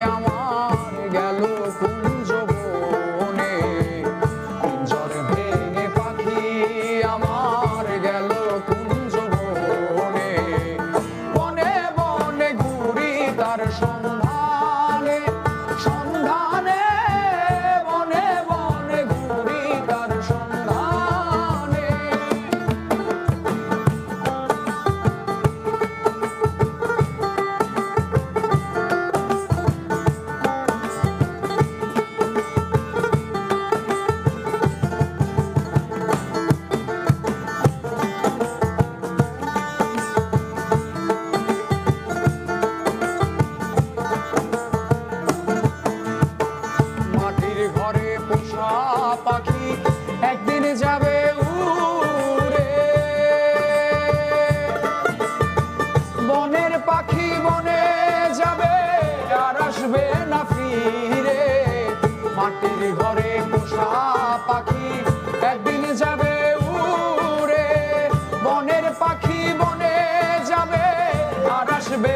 আমার গেল কুঞ্জ বনে, পিঞ্জর ভেঙে পাখি আমার গেল কুঞ্জ বনে, বনে বনে ঘুরি তার সন্ধানে, সন্ধানে বনে বনে ঘুরি তার সন্ধানে। ঘরে পোষা পাখি একদিন যাবে উড়ে, বনের পাখি বনে যাবে আর আসবে না ফিরে। মাটির ঘরে পোষা পাখি একদিন যাবে উড়ে, বনের পাখি বনে যাবে আর আসবে